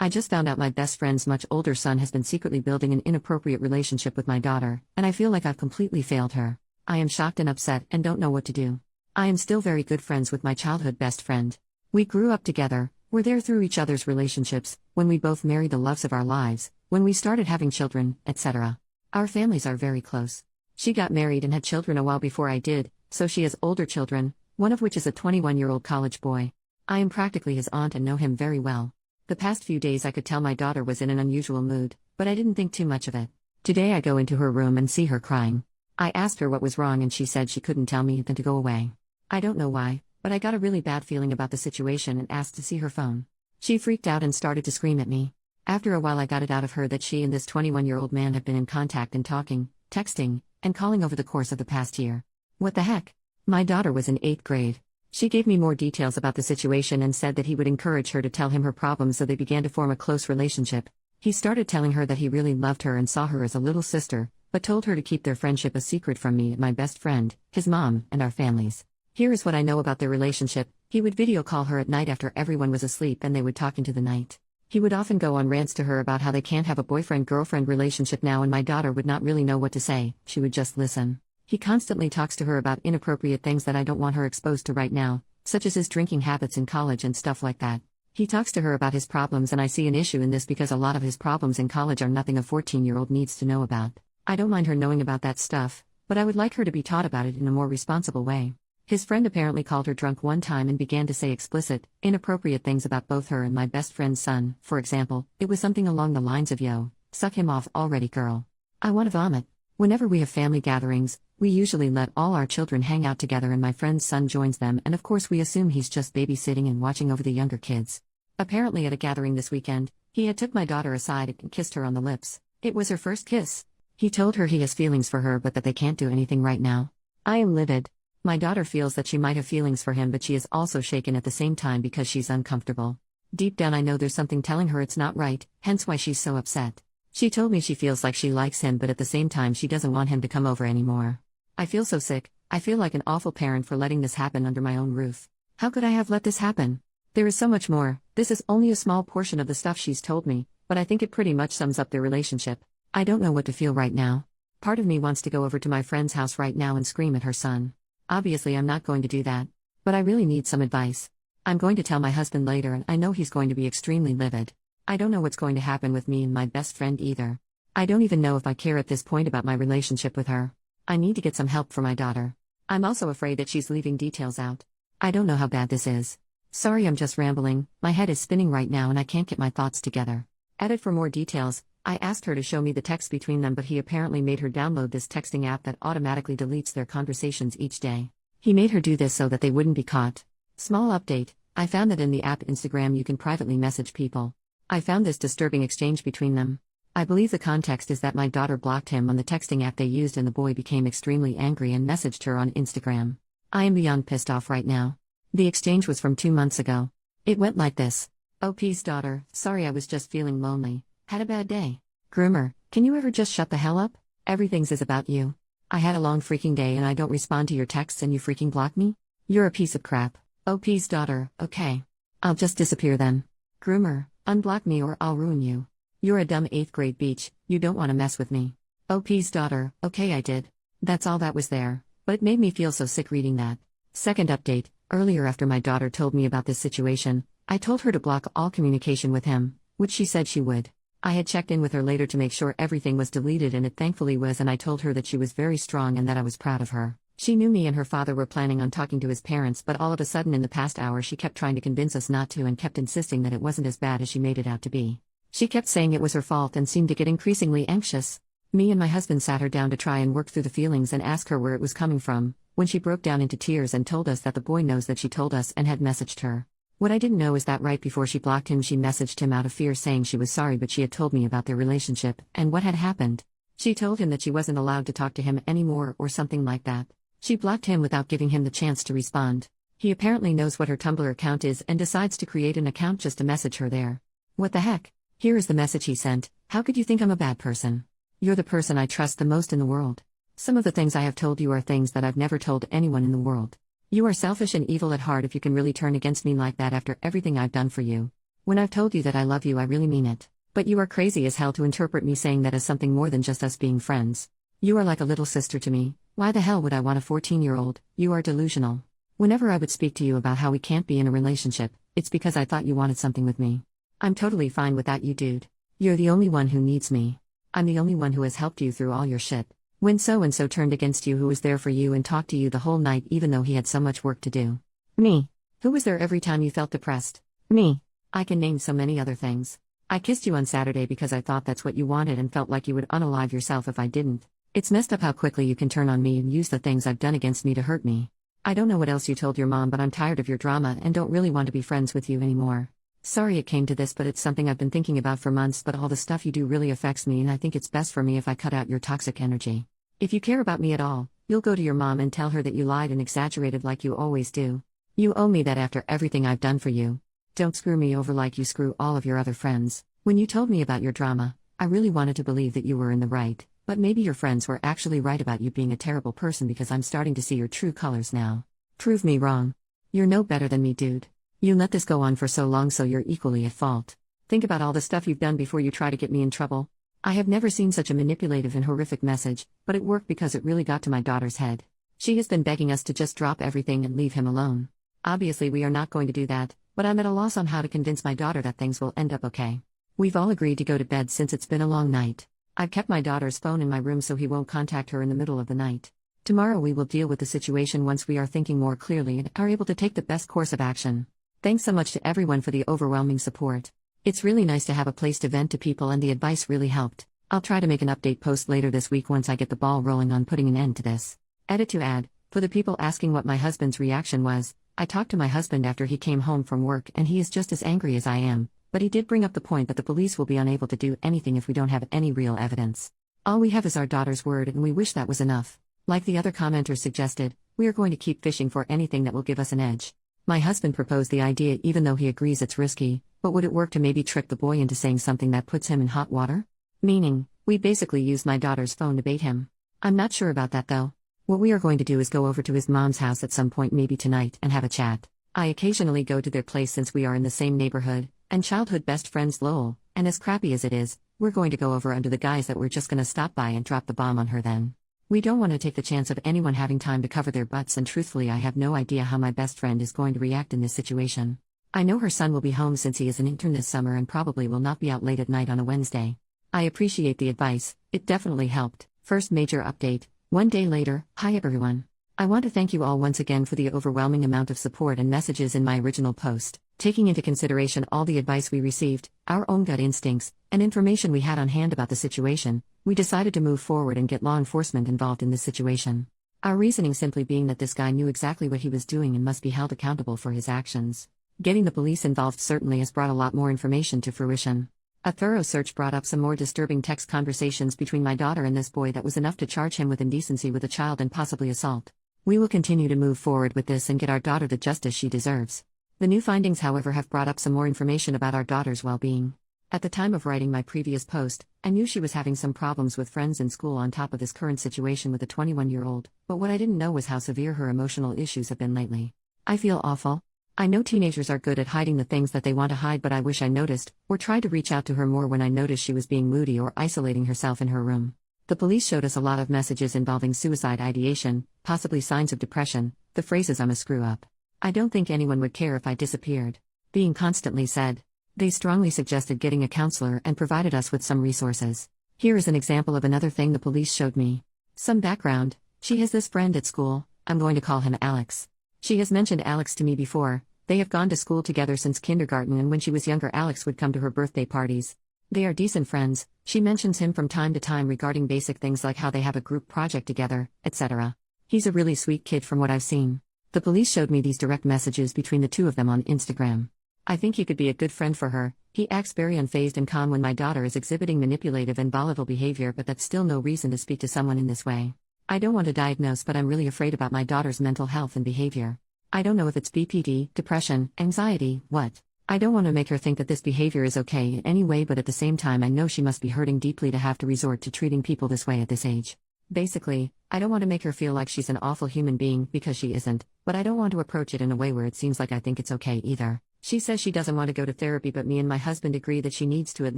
I just found out my best friend's much older son has been secretly building an inappropriate relationship with my daughter, and I feel like I've completely failed her. I am shocked and upset and don't know what to do. I am still very good friends with my childhood best friend. We grew up together, were there through each other's relationships, when we both married the loves of our lives, when we started having children, etc. Our families are very close. She got married and had children a while before I did, so she has older children, one of which is a 21-year-old college boy. I am practically his aunt and know him very well. The past few days I could tell my daughter was in an unusual mood, but I didn't think too much of it. Today I go into her room and see her crying. I asked her what was wrong and she said she couldn't tell me then to go away. I don't know why, but I got a really bad feeling about the situation and asked to see her phone. She freaked out and started to scream at me. After a while I got it out of her that she and this 21-year-old man have been in contact and talking, texting, and calling over the course of the past year. What the heck? My daughter was in 8th grade. She gave me more details about the situation and said that he would encourage her to tell him her problems, so they began to form a close relationship. He started telling her that he really loved her and saw her as a little sister, but told her to keep their friendship a secret from me and my best friend, his mom, and our families. Here is what I know about their relationship. He would video call her at night after everyone was asleep and they would talk into the night. He would often go on rants to her about how they can't have a boyfriend-girlfriend relationship now, and my daughter would not really know what to say, she would just listen. He constantly talks to her about inappropriate things that I don't want her exposed to right now, such as his drinking habits in college and stuff like that. He talks to her about his problems, and I see an issue in this because a lot of his problems in college are nothing a 14-year-old needs to know about. I don't mind her knowing about that stuff, but I would like her to be taught about it in a more responsible way. His friend apparently called her drunk one time and began to say explicit, inappropriate things about both her and my best friend's son. For example, it was something along the lines of, "Yo, suck him off already, girl. I want to vomit." Whenever we have family gatherings, we usually let all our children hang out together and my friend's son joins them, and of course we assume he's just babysitting and watching over the younger kids. Apparently at a gathering this weekend, he had took my daughter aside and kissed her on the lips. It was her first kiss. He told her he has feelings for her but that they can't do anything right now. I am livid. My daughter feels that she might have feelings for him, but she is also shaken at the same time because she's uncomfortable. Deep down I know there's something telling her it's not right, hence why she's so upset. She told me she feels like she likes him, but at the same time she doesn't want him to come over anymore. I feel so sick. I feel like an awful parent for letting this happen under my own roof. How could I have let this happen? There is so much more. This is only a small portion of the stuff she's told me, but I think it pretty much sums up their relationship. I don't know what to feel right now. Part of me wants to go over to my friend's house right now and scream at her son. Obviously I'm not going to do that. But I really need some advice. I'm going to tell my husband later and I know he's going to be extremely livid. I don't know what's going to happen with me and my best friend either. I don't even know if I care at this point about my relationship with her. I need to get some help for my daughter. I'm also afraid that she's leaving details out. I don't know how bad this is. Sorry, I'm just rambling. My head is spinning right now and I can't get my thoughts together. Edit for more details. I asked her to show me the text between them, but he apparently made her download this texting app that automatically deletes their conversations each day. He made her do this so that they wouldn't be caught. Small update. I found that in the app Instagram you can privately message people. I found this disturbing exchange between them. I believe the context is that my daughter blocked him on the texting app they used and the boy became extremely angry and messaged her on Instagram. I am beyond pissed off right now. The exchange was from 2 months ago. It went like this. OP's daughter, sorry I was just feeling lonely. Had a bad day. Groomer, can you ever just shut the hell up? Everything's is about you. I had a long freaking day and I don't respond to your texts and you freaking block me? You're a piece of crap. OP's daughter, okay. I'll just disappear then. Groomer, unblock me or I'll ruin you. You're a dumb 8th grade beach, you don't want to mess with me. OP's daughter, okay I did. That's all that was there, but it made me feel so sick reading that. Second update, earlier after my daughter told me about this situation, I told her to block all communication with him, which she said she would. I had checked in with her later to make sure everything was deleted and it thankfully was, and I told her that she was very strong and that I was proud of her. She knew me and her father were planning on talking to his parents, but all of a sudden in the past hour she kept trying to convince us not to and kept insisting that it wasn't as bad as she made it out to be. She kept saying it was her fault and seemed to get increasingly anxious. Me and my husband sat her down to try and work through the feelings and ask her where it was coming from, when she broke down into tears and told us that the boy knows that she told us and had messaged her. What I didn't know is that right before she blocked him she messaged him out of fear saying she was sorry, but she had told me about their relationship and what had happened. She told him that she wasn't allowed to talk to him anymore or something like that. She blocked him without giving him the chance to respond. He apparently knows what her Tumblr account is and decides to create an account just to message her there. What the heck? Here is the message he sent. How could you think I'm a bad person? You're the person I trust the most in the world. Some of the things I have told you are things that I've never told anyone in the world. You are selfish and evil at heart if you can really turn against me like that after everything I've done for you. When I've told you that I love you, I really mean it. But you are crazy as hell to interpret me saying that as something more than just us being friends. You are like a little sister to me. Why the hell would I want a 14-year-old? You are delusional. Whenever I would speak to you about how we can't be in a relationship, it's because I thought you wanted something with me. I'm totally fine without you, dude. You're the only one who needs me. I'm the only one who has helped you through all your shit. When so-and-so turned against you, who was there for you and talked to you the whole night even though he had so much work to do? Me. Who was there every time you felt depressed? Me. I can name so many other things. I kissed you on Saturday because I thought that's what you wanted and felt like you would unalive yourself if I didn't. It's messed up how quickly you can turn on me and use the things I've done against me to hurt me. I don't know what else you told your mom, but I'm tired of your drama and don't really want to be friends with you anymore. Sorry it came to this, but it's something I've been thinking about for months, but all the stuff you do really affects me and I think it's best for me if I cut out your toxic energy. If you care about me at all, you'll go to your mom and tell her that you lied and exaggerated like you always do. You owe me that after everything I've done for you. Don't screw me over like you screw all of your other friends. When you told me about your drama, I really wanted to believe that you were in the right, but maybe your friends were actually right about you being a terrible person because I'm starting to see your true colors now. Prove me wrong. You're no better than me, dude. You let this go on for so long, so you're equally at fault. Think about all the stuff you've done before you try to get me in trouble. I have never seen such a manipulative and horrific message, but it worked because it really got to my daughter's head. She has been begging us to just drop everything and leave him alone. Obviously we are not going to do that, but I'm at a loss on how to convince my daughter that things will end up okay. We've all agreed to go to bed since it's been a long night. I've kept my daughter's phone in my room so he won't contact her in the middle of the night. Tomorrow we will deal with the situation once we are thinking more clearly and are able to take the best course of action. Thanks so much to everyone for the overwhelming support. It's really nice to have a place to vent to people and the advice really helped. I'll try to make an update post later this week once I get the ball rolling on putting an end to this. Edit to add, for the people asking what my husband's reaction was, I talked to my husband after he came home from work and he is just as angry as I am, but he did bring up the point that the police will be unable to do anything if we don't have any real evidence. All we have is our daughter's word and we wish that was enough. Like the other commenters suggested, we are going to keep fishing for anything that will give us an edge. My husband proposed the idea even though he agrees it's risky, but would it work to maybe trick the boy into saying something that puts him in hot water? Meaning, we basically used my daughter's phone to bait him. I'm not sure about that though. What we are going to do is go over to his mom's house at some point, maybe tonight, and have a chat. I occasionally go to their place since we are in the same neighborhood, and childhood best friends Lowell, and as crappy as it is, we're going to go over under the guise that we're just gonna stop by and drop the bomb on her then. We don't want to take the chance of anyone having time to cover their butts, and truthfully I have no idea how my best friend is going to react in this situation. I know her son will be home since he is an intern this summer and probably will not be out late at night on a Wednesday. I appreciate the advice, it definitely helped. First major update, 1 day later. Hi everyone. I want to thank you all once again for the overwhelming amount of support and messages in my original post. Taking into consideration all the advice we received, our own gut instincts, and information we had on hand about the situation, we decided to move forward and get law enforcement involved in this situation. Our reasoning simply being that this guy knew exactly what he was doing and must be held accountable for his actions. Getting the police involved certainly has brought a lot more information to fruition. A thorough search brought up some more disturbing text conversations between my daughter and this boy that was enough to charge him with indecency with a child and possibly assault. We will continue to move forward with this and get our daughter the justice she deserves. The new findings, however, have brought up some more information about our daughter's well-being. At the time of writing my previous post, I knew she was having some problems with friends in school on top of this current situation with a 21-year-old, but what I didn't know was how severe her emotional issues have been lately. I feel awful. I know teenagers are good at hiding the things that they want to hide, but I wish I noticed, or tried to reach out to her more when I noticed she was being moody or isolating herself in her room. The police showed us a lot of messages involving suicide ideation, possibly signs of depression, the phrases "I'm a screw-up. I don't think anyone would care if I disappeared" being constantly said. They strongly suggested getting a counselor and provided us with some resources. Here is an example of another thing the police showed me. Some background: she has this friend at school, I'm going to call him Alex. She has mentioned Alex to me before. They have gone to school together since kindergarten, and when she was younger Alex would come to her birthday parties. They are decent friends. She mentions him from time to time regarding basic things like how they have a group project together, etc. He's a really sweet kid from what I've seen. The police showed me these direct messages between the two of them on Instagram. I think he could be a good friend for her. He acts very unfazed and calm when my daughter is exhibiting manipulative and volatile behavior, but that's still no reason to speak to someone in this way. I don't want to diagnose, but I'm really afraid about my daughter's mental health and behavior. I don't know if it's BPD, depression, anxiety, what. I don't want to make her think that this behavior is okay in any way, but at the same time I know she must be hurting deeply to have to resort to treating people this way at this age. Basically, I don't want to make her feel like she's an awful human being, because she isn't, but I don't want to approach it in a way where it seems like I think it's okay either. She says she doesn't want to go to therapy, but me and my husband agree that she needs to at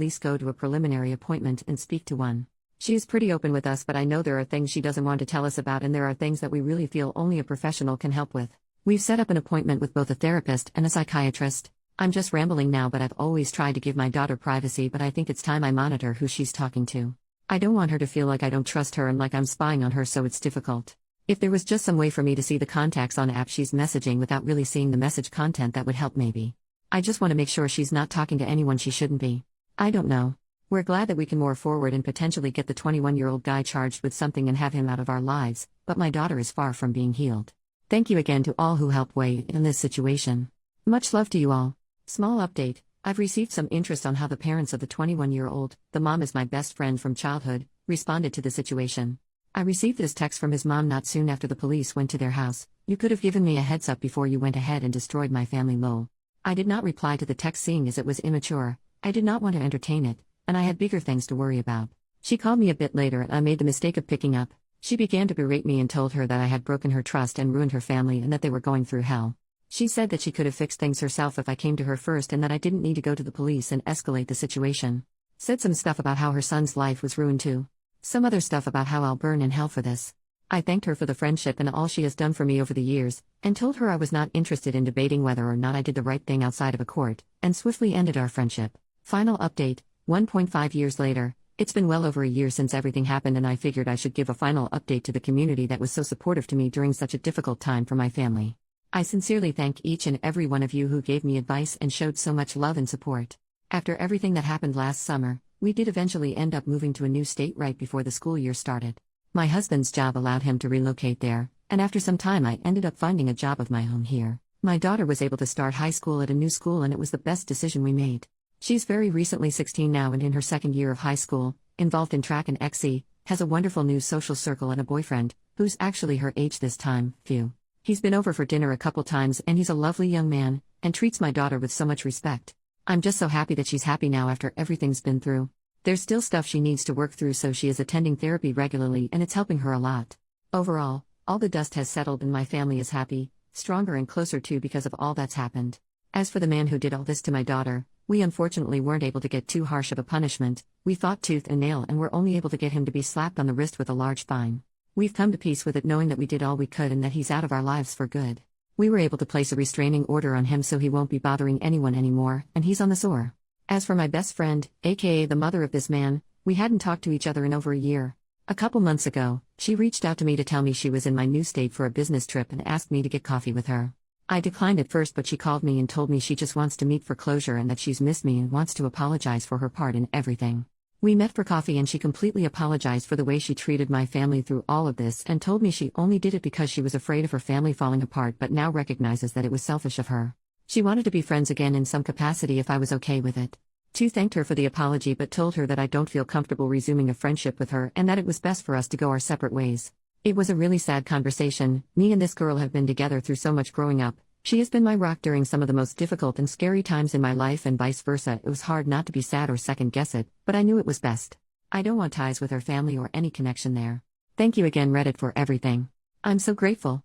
least go to a preliminary appointment and speak to one. She is pretty open with us, but I know there are things she doesn't want to tell us about, and there are things that we really feel only a professional can help with. We've set up an appointment with both a therapist and a psychiatrist. I'm just rambling now, but I've always tried to give my daughter privacy, but I think it's time I monitor who she's talking to. I don't want her to feel like I don't trust her and like I'm spying on her, so it's difficult. If there was just some way for me to see the contacts on app she's messaging without really seeing the message content, that would help maybe. I just want to make sure she's not talking to anyone she shouldn't be. I don't know. We're glad that we can move forward and potentially get the 21-year-old guy charged with something and have him out of our lives, but my daughter is far from being healed. Thank you again to all who helped weigh in this situation. Much love to you all. Small update, I've received some interest on how the parents of the 21-year-old, the mom is my best friend from childhood, responded to the situation. I received this text from his mom not soon after the police went to their house. "You could have given me a heads up before you went ahead and destroyed my family, lol." I did not reply to the text, seeing as it was immature. I did not want to entertain it, and I had bigger things to worry about. She called me a bit later and I made the mistake of picking up. She began to berate me and told her that I had broken her trust and ruined her family and that they were going through hell. She said that she could have fixed things herself if I came to her first and that I didn't need to go to the police and escalate the situation. Said some stuff about how her son's life was ruined too. Some other stuff about how I'll burn in hell for this. I thanked her for the friendship and all she has done for me over the years, and told her I was not interested in debating whether or not I did the right thing outside of a court, and swiftly ended our friendship. Final update, 1.5 years later. It's been well over a year since everything happened, and I figured I should give a final update to the community that was so supportive to me during such a difficult time for my family. I sincerely thank each and every one of you who gave me advice and showed so much love and support. After everything that happened last summer, we did eventually end up moving to a new state right before the school year started. My husband's job allowed him to relocate there, and after some time I ended up finding a job of my own here. My daughter was able to start high school at a new school, and it was the best decision we made. She's very recently 16 now and in her second year of high school, involved in track and XC, has a wonderful new social circle and a boyfriend, who's actually her age this time, phew. He's been over for dinner a couple times and he's a lovely young man, and treats my daughter with so much respect. I'm just so happy that she's happy now after everything's been through. There's still stuff she needs to work through, so she is attending therapy regularly and it's helping her a lot. Overall, all the dust has settled and my family is happy, stronger and closer too because of all that's happened. As for the man who did all this to my daughter, we unfortunately weren't able to get too harsh of a punishment. We fought tooth and nail and were only able to get him to be slapped on the wrist with a large fine. We've come to peace with it, knowing that we did all we could and that he's out of our lives for good. We were able to place a restraining order on him so he won't be bothering anyone anymore, and he's on the SOR. As for my best friend, aka the mother of this man, we hadn't talked to each other in over a year. A couple months ago, she reached out to me to tell me she was in my new state for a business trip and asked me to get coffee with her. I declined at first, but she called me and told me she just wants to meet for closure and that she's missed me and wants to apologize for her part in everything. We met for coffee and she completely apologized for the way she treated my family through all of this and told me she only did it because she was afraid of her family falling apart, but now recognizes that it was selfish of her. She wanted to be friends again in some capacity if I was okay with it. Tu thanked her for the apology but told her that I don't feel comfortable resuming a friendship with her and that it was best for us to go our separate ways. It was a really sad conversation. Me and this girl have been together through so much growing up. She has been my rock during some of the most difficult and scary times in my life and vice versa. It was hard not to be sad or second guess it, but I knew it was best. I don't want ties with her family or any connection there. Thank you again, Reddit, for everything. I'm so grateful.